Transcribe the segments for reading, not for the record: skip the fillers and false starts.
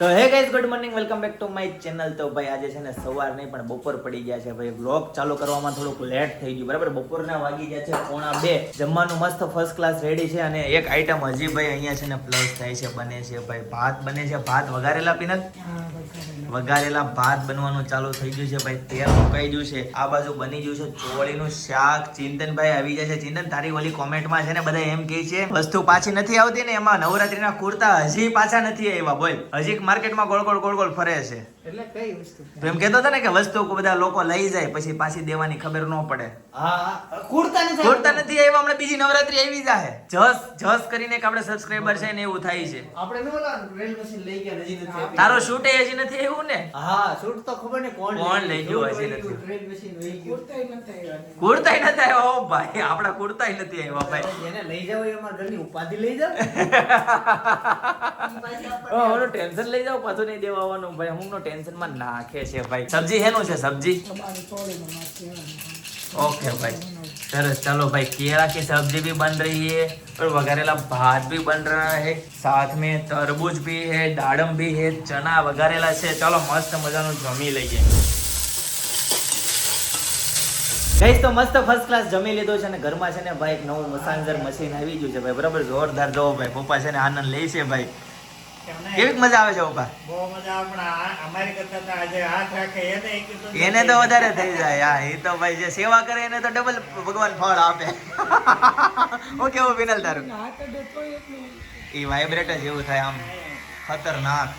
તો hey guys good morning welcome back to my channel. તો ભાઈ આજે છે ને સવાર નહીં પણ બપોર પડી ગયા છે ભાઈ. વ્લોગ ચાલુ કરવામાં થોડુંક લેટ થઈ ગયું બરાબર. બપોરના વાગી ગયા છે 1:45. જમવાનું મસ્ત ફર્સ્ટ ક્લાસ રેડી છે અને એક આઈટમ હજી ભાઈ અહીંયા છે ને પ્લસ થાય છે, બને છે ભાઈ ભાત બને છે. ભાત વઘારેલા પીનટ વઘારેલા ભાત બનવાનું ચાલુ થઈ ગયું છે ભાઈ. તેલ મુકાઈ ગયું છે. આ બાજુ બની ગયું છે ચોળીનું શાક. ચિંતનભાઈ આવી જાય છે. ચિંતન તારી ઓલી કોમેન્ટમાં છે ને બધા એમ કહે છે વસ્તુ પાછી નથી આવતી ને, એમાં નવરાત્રીના કુર્તા હજી પાછા નથી આવ્યા. બોલ હજી માર્કેટમાં ગોળ ગોળ ફરે છે. એટલે કઈ વસ્તુ તો એમ કહેતો હતો ને કે વસ્તુ બધા લોકો લઈ જાય પછી પાછી દેવાની ખબર ન પડે. હા કુર્તા નથી આવ્યા. હમણાં બીજી નવરાત્રી આવી જાય. જસ કરીને એક આપણે સબસ્ક્રાઇબર છે ને એવું થાય છે. આપણે નો ઓલા ડ્રિલ મશીન લઈ ગયા હજી નથી આપી. તારો શૂટ હજી નથી આવ્યું ને? હા શૂટ તો ખબર ને કોણ લઈ ગયું હજી નથી. ડ્રિલ મશીન લઈ ગયું. કુર્તાય નથી આવ્યા. ઓ ભાઈ આપડા કુર્તાય નથી આવ્યા ભાઈ. જેને લઈ જાવ એ અમાર ઘરની ઉપાધિ લઈ જાવ. ઓનું ટેન્શન લઈ જાવ પાછું નહીં દેવા આવવાનું ભાઈ. હું નો ટેન્શન માં નાખે છે ભાઈ. સબ્જી હેનું છે સબ્જી? ओके भाई सरस. चलो भाई केला की सब्जी भी बन रही है और वघारेला भात भी बन रहा है, साथ में तरबूज भी है, दाडम भी है, चना वघारेला છે. ચાલો મસ્ત મજાનું જમી લઈએ. ગાઈસ તો મસ્ત ફર્સ્ટ ક્લાસ જમી લીધો છે અને ઘરમાં છે ને ભાઈ એક નવું મસાંજર મશીન આવી ગયું છે ભાઈ બરાબર. જોરદાર જો ભાઈ પપ્પા છે ને આનંદ લે છે ભાઈ. કેવી મજા આવે છે પપ્પા? બહુ મજા આપણે અમારી કરતા તો આજે હાથ રાખે એને તો વધારે થઈ જાય. હા એ તો ભાઈ જે સેવા કરે એને તો ડબલ ભગવાન ફળ આપે. ઓ કેવું વિનલ તારું? એ વાઇબ્રેટર જેવું થાય આમ ખતરનાક.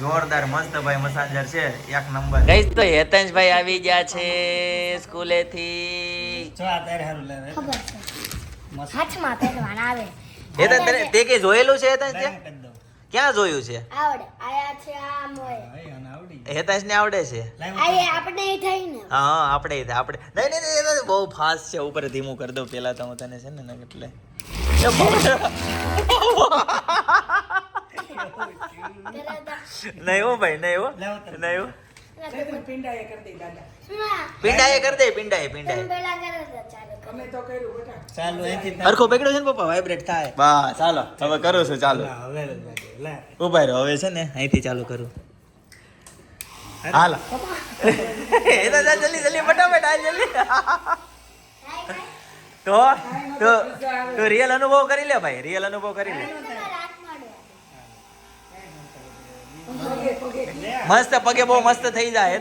જોરદાર મસ્ત ભાઈ મસાજર છે એક નંબર. ગાઈસ તો હેતંશભાઈ આવી ગયા છે સ્કૂલેથી. જો આ તારે હારું લાવે ખબર છે હાથમાં પહેરવાના આવે. હેતંશ તે કે જોયેલું છે? હેતંશ તે ક્યાં જોયું છે? આવડે આયા છે આમ હોય આને આવડી હેતંશ ને આવડે છે? આયે આપણે થઈ ને હા આપણે નહીં બહુ ફાસ્ટ છે. ઉપર ધીમું કરી દઉં પેલા તો હું તને છે ને એટલે નહીં હો ભાઈ નહીં હો નહીં હો. પિંડાએ કરી દે દાદા. પિંડાએ કરી દે પિંડાએ. પેલા કરે તો ચાલુ અમે તો કર્યું બેટા. ચાલો અહીંથી હરખો પકડ્યો છે ને પપ્પા? વાઇબ્રેટ થાય. બસ ચાલો હવે કરું છું. ચાલો હવે લે ઉભા રહો. હવે છે ને અહીંથી ચાલુ કરું. હાલો એ તો જા જલ્દી જલ્દી ફટાફટ આ જલ્દી. તો રિયલ અનુભવ કરી લે ભાઈ. રિયલ અનુભવ કરી લે. મસ્ત પગે બહુ મસ્ત થઈ જાય.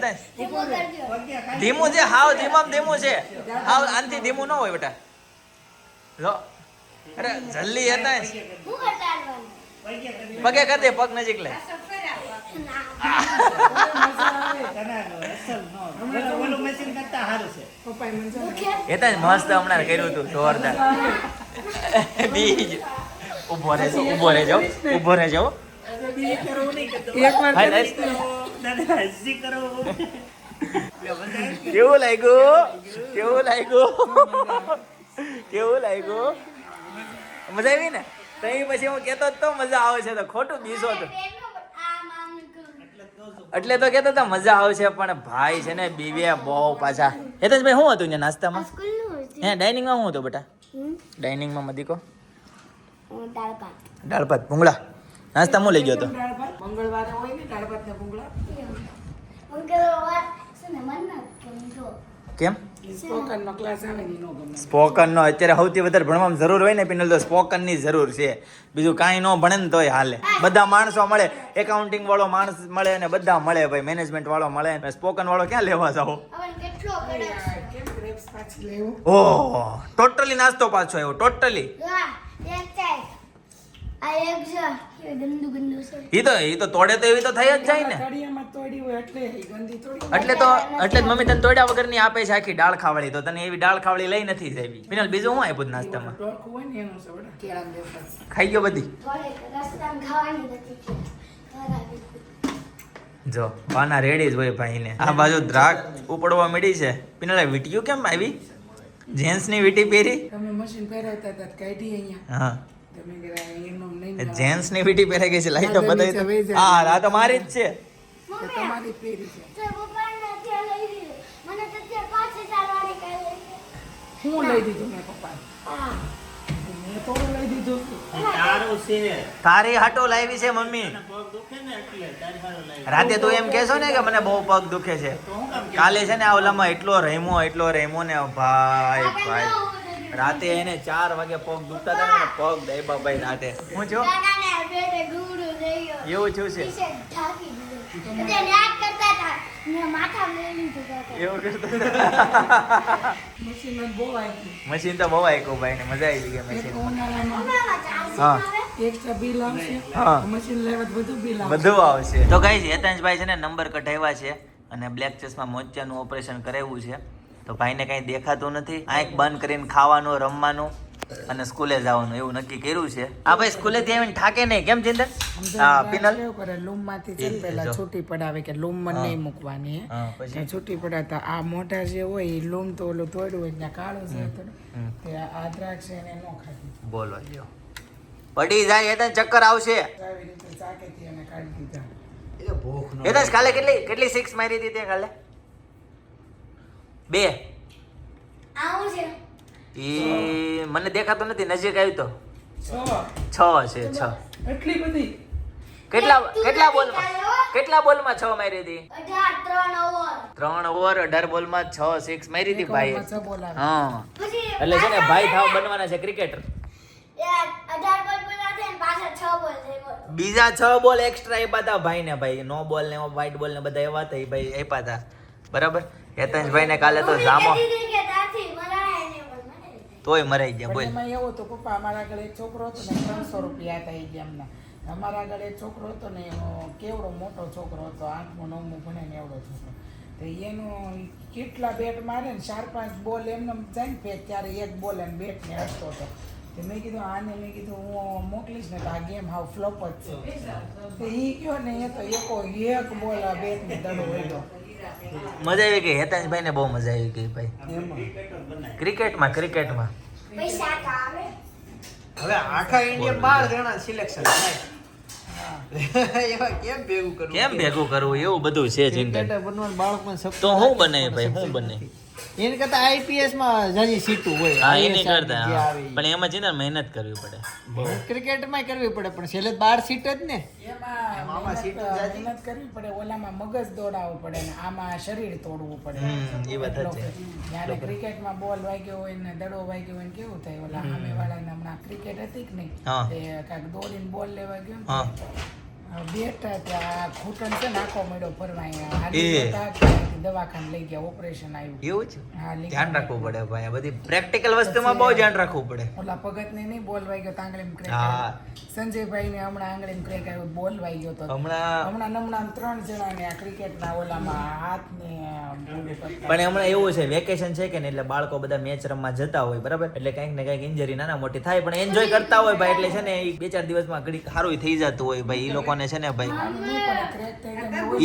ધીમું છે હાવ ધીમું છે. હાવ આનથી ધીમું ન હોય બેટા. જો અરે જલ્દી હતા હું ઘટાડવાનું પગે કરી દે. પગ નજીક લે. એ તો મસ્ત હમણાં કર્યું હતું જોરદાર. બીજ ઉભો રહેજો. કેવું લાગ્યું? મજા આવી ને? તો પછી હું કેતો તો મજા આવે છે તો ખોટું બીસો તો એટલે તો કેતો તો મજા આવશે પણ ભાઈ છે ને બીવે બહુ પાછા. હેતંશભાઈ શું હતું નાસ્તામાં? હે ડાઇનિંગમાં શું હતું બેટા? ડાઇનિંગમાં મદીકો દાળ ભાત ભૂંગળા નાસ્તા હું લઈ ગયો હતો. મંગળવારે હોય ને દાળ ભાત ને ભૂંગળા. મંગળવાર છે ને મન ના કેમ કેમ? સ્પોકન નો ક્લાસ આવે ને નો ગમે. સ્પોકન નો અત્યારે સૌથી વધારે ભણવામાં જરૂર હોય ને પિનલ તો સ્પોકન ની જરૂર છે. બીજું કાંઈ ન ભણે ને તોય હાલે. બધા માણસો મળે. એકાઉન્ટિંગ વાળો માણસ મળે ને બધા મળે ભાઈ. મેનેજમેન્ટ વાળો મળે. સ્પોકન વાળો ક્યાં લેવા જાવ? હવે કેટલો કડક કેમ ગ્રેપ્સ પાછી લેવું? ઓહ ટોટલી નાસ્તો પાછો આવ્યો ટોટલી. હા એક ચાય આ એક છે ગંદુ છે. ઈ તો તોડે તો એવી તો થઈ જ જાય ને. કડિયામાં તોડી હોય એટલે એ ગંદી તોડી. એટલે જ મમ્મી તને તોડ્યા વગર ની આપે છે આખી દાળ ખાવડી. તો તને એવી દાળ ખાવડી લઈ નથી જાય. પિનલ બીજું શું આપ્યું નાસ્તામાં? ટોરકું હોય ને એનું છે બેટા. કેળા દેતા. ખાઈ ગયો બધી? થોડે રસ્તામાં ખાવાની નથી જો પાના રેડી જ હોય ભાઈ ને. આ બાજુ દ્રાક્ષ ઉપડવા મળી છે. પિનલ વીટીયું કેમ આવી? જેન્ટ્સ ની વીટી પહેરી? તમે મશીન પહેરાવતા હતા કાઢી અહીંયા. હા તમે એનો લઈને જેન્ટ્સ ની વીટી પહેરાઈ ગઈ છે. લાઈટો બતાવી. હા આ તો મારી જ છે. તમારી પહેરી છે. તો પપ્પાને ત્યાં લઈ લીધું. મને તો ત્યાં પાછી ચાલવાની કહે. હું લઈ દીધું મેં પપ્પા. હા મેં થોડું લઈ દીધું તારું છે તારી હાટો લાવી છે મમ્મી. પગ દુખે ને એટલે તારી હારું લાવી. રાતે તું એમ કહેશો ને કે મને બહુ પગ દુખે છે. તો હું કામ કાલે છે ને આ ઓલામાં એટલો રમ્યો ને ભાઈ ભાઈ. રાતે એને 4 વાગે પગ દુખતા હતા ને મને પગ દાબ્યા ભાઈ રાતે. હું છો કાકાને પેટે ગુંગળું થઈ ગયો. એવું થયું છે. પીછે ઢાંકી દીધું. એટલે ન્યાક કરતા હતા. મેં માથા લઈ લીધું કાકા. એવું કરતો મશીન બહુ આવી મશીન તો બહુ આયકું ભાઈ ને મજા આવી ગઈ એક મશીન. ઉનાળામાં ઉનાળામાં ચાલશે હા. હવે. એક્સ્ટ્રા બિલ આવશે હા. મશીન લેવા તો બધું બિલ આવશે બધું આવશે. તો ગાઈઝ હેતાંશભાઈ છે ને નંબર કઢાવ્યા છે અને બ્લેક ચેસમાં મોતિયાનું ઓપરેશન કરાવ્યું છે. તો ભાઈને કઈ દેખાતું નથી. આંખ બંધ કરીને ખાવાનું, રમવાનું અને સ્કૂલે જવાનું એવું નક્કી કર્યું છે. આ ભાઈ સ્કૂલે થી આવીને થાકે નહીં કેમ ચિંતન? હા પિનલ. કેવું કરે લૂમ માંથી છે ને એ પેલા જો. છૂટી પડાવે કે લૂમ માં હા. નહીં મૂકવાની હે. હા, પછી? ત્યાં છૂટી પડાતા આ મોટા જે હોય એ લૂમ તો ઓલું તોડ્યું હોય ત્યાં કાળું છે થોડું. હમ. તે આ દ્રાક્ષ એને નો ખાધી બોલો લ્યો. પડી જાય હેતાંશ ચક્કર આવશે. આવી રીતે ચાકેથી એને કાઢી દીધા હેતાંશ કાલે કેટલી 6 મારી હતી તે કાલે? 2. આવું છે. એ મને દેખાતું નથી, નજીક આવ્યું તો 6 6 છે 6. એટલી બધી કેટલા બોલમાં 6 મારી હતી? 18 3 ઓવર. 3 ઓવર 18 બોલમાં 6 6 મારી હતી ભાઈ. એક ઓવરમાં 6 બોલ આવે. હા પછી એટલે છે ને ભાઈ થાવ બનવાના છે ક્રિકેટર. 18 બોલ બોલ્યા છે ને પાછા 6 બોલ થઈ બોલ. બીજા 6 બોલ એક્સ્ટ્રા આપ્યા હતા ભાઈ ને ભાઈ. નો બોલ ને વ્હાઈટ બોલ ને બધા એવા હતા એ ભાઈ આપ્યા હતા. બરાબર. હેતાંશભાઈ ને કાલે તો જામો મમ્મી કહેતી હતી કે તારથી મરાય ને બોલ મને. તોય મરાઈ ગયા પણ બોલ. એમાં એવું હતું પપ્પા અમારા આગળ એક છોકરો હતો ને 300 રૂપિયા હતા એ ગેમના. અમારા આગળ એક છોકરો હતો ને એનો કેવડો મોટો છોકરો હતો 8મું 9મું ભણે ને એવડો છોકરો. તો એનો કેટલા બેટ મારે ને 4-5 બોલ એમને જાય ને ફેંક ત્યારે એક બોલ અને બેટ ને હટતો હતો. તો મેં કીધું આને મેં કીધું હું મોકલીશ ને તો આ ગેમ હાવ ફ્લોપ જ છે. તો એ કયો ને એ તો એક બોલ આ બેટ ને દડો હતો મજા આવી ગઈ હેતાંશભાઈ ને બહુ મજા આવી ગઈ ભાઈ એમાં. ક્રિકેટમાં. પૈસા તો આવે. હવે આખા ઇન્ડિયા 12 જણા સિલેક્શન થાય એવા કેમ ભેગું કરવું? કેમ ભેગું કરવું એવું બધું છે ચિંતન. ક્રિકેટર બનવાનું બાળકોને સપનું તો હું થાય, બને ભાઈ હું બને? એને કરતા આઈપીએસ માં જાજી સીટું હોય. હા એ IAS નહીં કરતા જે હા. આવે ઈ. પણ એમાં ચિંતન મહેનત કરવી પડે. ક્રિકેટમાંય કરવી પડે પણ છેલ્લે 12 સીટ જ ને. એમાં આમાં સીટું જાજી. મહેનત કરવી પડે ઓલામાં મગજ દોડાવવું પડે ને આમાં શરીર તોડવું પડે. એ વાત જ છે. જ્યારે ક્રિકેટમાં બોલ વાગ્યો હોય ને દડો વાગ્યો હોય ને કેવું થાય ઓલા સામેવાળાને હમણાં ક્રિકેટ હતી કે નહીં હા. તે કાંઈક દોડીને બોલ લેવા ગયો ને હા. બેટ ત્યાં ઘૂંટણ છે ને આખો મળ્યો ફરવા અહીંયા. એ. હાલી જતા ત્યાંથી દવાખાને લઈ ગયા ઓપરેશન આવ્યું. એવું છે. હા, લઈ ધ્યાન ગયા. રાખવું પડે ભાઈ. આ બધી પ્રેક્ટિકલ વસ્તુમાં બહુ ધ્યાન રાખવું પડે. ઓલા ભગતને નહીં બોલ વાગ્યો તો આંગળીમાં ક્રેક હા. આવ્યો. સંજયભાઈને હમણાં આંગળીમાં ક્રેક આવ્યો બોલ વાગ્યો તો હમણાં હમણાં 3 જણાને આ ક્રિકેટના ઓલામાં હાથને બોલું કરતા. પણ હમણાં એવું છે વેકેશન છે કે ને એટલે બાળકો બધા મેચ રમવા જતા હોય બરાબર. એટલે કંઈક ને કંઈક ઇન્જરી નાના મોટી થાય પણ એન્જોય કરતા હોય ભાઈ. એટલે છે ને 2-4 દિવસમાં ઘડીક સારું થઈ જતું હોય ભાઈ. એ લોકોને છે ને ભાઈ આમ નહીં પણ ક્રેક થઈ ગયો ને એવું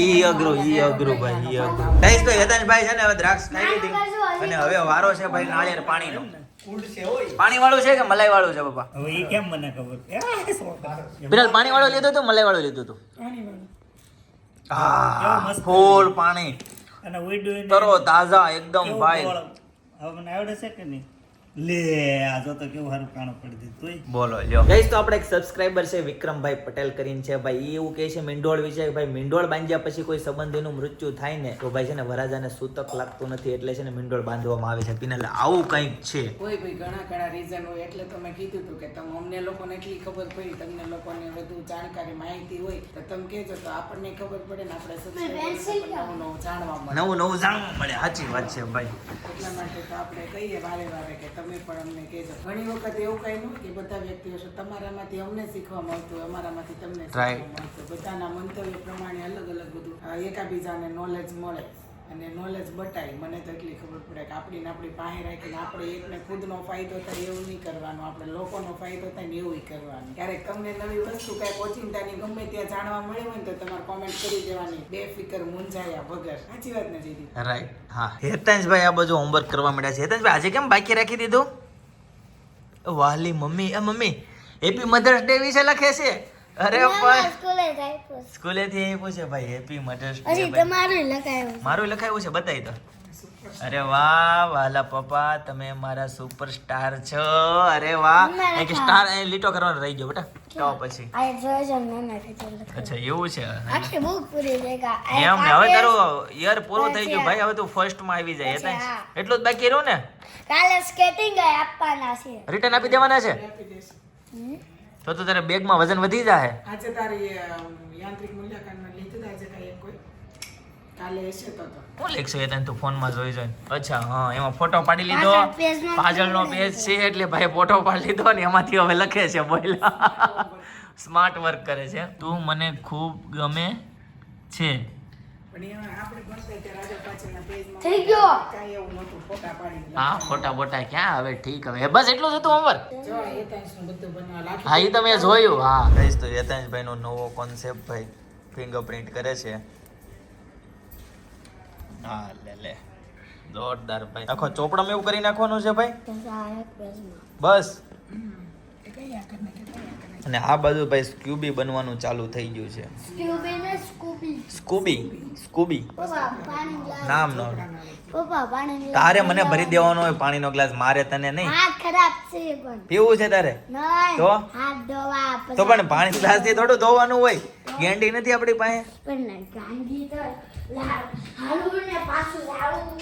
ઈ અઘરું ભાઈ ઈ અઘરું. ગાઈસ તો હેતાંશભાઈ છે ને હવે દ્રાક્ષ ખાઈ લીધી અને હવે વારો છે ભાઈ નાળિયેર પાણીનો. પાણી વાળું છે કે મલાઈ વાળું છે પપ્પા? હવે એ કેમ મને ખબર? બિલાલ પાણી વાળું લીધું હતું મલાઈ વાળું લીધું હતું? પાણીવાળું. હા ફૂલ પાણી અને ઉડ્યું તરો તાજા એકદમ ભાઈ. હવે મને આવડે છે કે નહીં? લે આ જો તો કેવું સારું કાણું પડી દીધું તોય. બોલો લ્યો ગાઈસ તો આપણે એક સબસ્ક્રાઇબર છે વિક્રમભાઈ પટેલ કરીને છે ભાઈ. ઈ એવું કહે છે મીંડોળ વિશે ભાઈ મીંડોળ બાંધ્યા પછી કોઈ સંબંધીનું મૃત્યુ થાય ને તો ભાઈ છે ને વરરાજાને સૂતક લાગતું નથી એટલે છે ને મીંડોળ બાંધવામાં આવે છે. પિનલ આવું કંઈક છે. હોય ભાઈ ઘણા રીઝન હોય એટલે તો મેં કીધું હતું કે તમે અમને લોકોને એટલી ખબર પડી તમને લોકોને વધુ જાણકારી માહિતી હોય તો તમે કહેજો તો આપણને ખબર પડે ને આપણે subscriber નવું જાણવા મળે. નવું જાણવા મળે. સાચી વાત છે ભાઈ. એટલા માટે તો આપણે કહીએ વારે વારે કે તમે પણ અમને કહેજો. ઘણી વખત એવું કઈ ન કે બધા વ્યક્તિઓ છે તમારામાંથી અમને શીખવા મળતું હોય અમારામાંથી તમને શીખવા Right. મળતું હોય. બધાના મંતવ્ય પ્રમાણે અલગ બધું એકાબીજાને નોલેજ મળે અને નોલેજ બટાય. મને તો એટલી ખબર પડે કે આપણી પાસે રાખીને આપણે એકને ખુદનો ફાયદો થાય એવું નહીં કરવાનું, આપણે લોકોનો ફાયદો થાય ને એવું કરવાનું. ક્યારેક તમને નવી વસ્તુ કાંઈક ઓચિંતાની ગમે ત્યાં જાણવા મળી હોય ને તો તમારે કોમેન્ટ કરી દેવાની બેફિકર મૂંઝાયા વગર. સાચી વાત ને જીદી? રાઈટ. હા હેતાંશભાઈ આ બધું હોમવર્ક કરવા મળ્યા છે. હેતાંશભાઈ આજે કેમ બાકી રાખી દીધું? વાલી મમ્મી એ મમ્મી હેપી મધર્સ ડે વિશે લખે છે અરે ના, ભાઈ સ્કૂલે જ આપ્યો છે. સ્કૂલેથી આપ્યું છે ભાઈ હેપી મધર્સ હજી ડે તમારું લખાયું છે. મારું લખાયું છે બતાવી તો અરે વાહ વાલા પપ્પા તમે મારા સુપરસ્ટાર છો અરે વાહ મારા એક સ્ટાર એ લીટો કરવાનો રહી ગયો બેટા તો પછી આ જોઈ છે નાના ટીચર લખાયું. અચ્છા એવું છે આખી બુક પૂરી થઈ ગઈ. આ એમ ને હવે કાલે- તારું યર પૂરું થઈ ગયું ભાઈ હવે તું ફર્સ્ટ માં આવી જાય પછી એટલે હા. એટલું જ બાકી રહ્યું ને કાલે સ્કેટિંગ આપવાના છે. રિટર્ન આપી દેવાના છે આપી દેશે. હમ? તો તારે બેગમાં વજન વધી જાય આજે તારી યાંત્રિક મૂલ્યાંકનમાં લીધું આજે કઈ કોઈ કાલે હશે તો હું લખશું એ તને તું ફોનમાં જોઈ જોઈને અચ્છા હા એમાં ફોટો પાડી લીધો પાછળ પેજમાં પાછળનો પેજ છે એટલે ભાઈ ફોટો પાડી લીધો ને એમાંથી હવે લખે છે બોલ સ્માર્ટ વર્ક કરે છે તું મને ખૂબ ગમે છે પણ એમાં આપણે ભણતા ત્યારે આગળ પાછળના પેજમાં થઈ ગયો. કાંઈ એવું નહોતું ફોટા પાડી હા ફોટા બોટા ક્યાં હવે ઠીક હવે બસ એટલું જ હતું હોમવર્ક જો એતાંશનું બધું બનાવવા લાગી હા એ તમે જોયું હા કહીશ તો યતાંશભાઈ નો નવો કોન્સેપ્ટ ભાઈ ફિંગરપ્રિન્ટ કરે છે હા લે જોરદાર ભાઈ આખો ચોપડામાં એવું કરી નાખવાનું છે ભાઈ તો આ એક પેજમાં. બસ એ કઈ આકર ને કે અને આ બધું ભાઈ સ્ક્યુબી બનવાનું ચાલુ થઈ ગયું છે સ્કૂબી ને સ્કૂબી. સ્કૂબી પપ્પા પાણી લાવ. નામ નો પપ્પા પાણી લાવ. તારે મને ભરી દેવાનો હોય પાણીનો ગ્લાસ મારે તને નહીં હાથ ખરાબ છે પણ. પીવું છે તારે નહીં. તો? હાથ ધોવા પછી. તો પણ પાણી ગ્લાસ થી થોડું ધોવાનું હોય ગેંડી નથી આપણી પાસે પણ ગાંધી તો હાલું ને પાછું લાવું.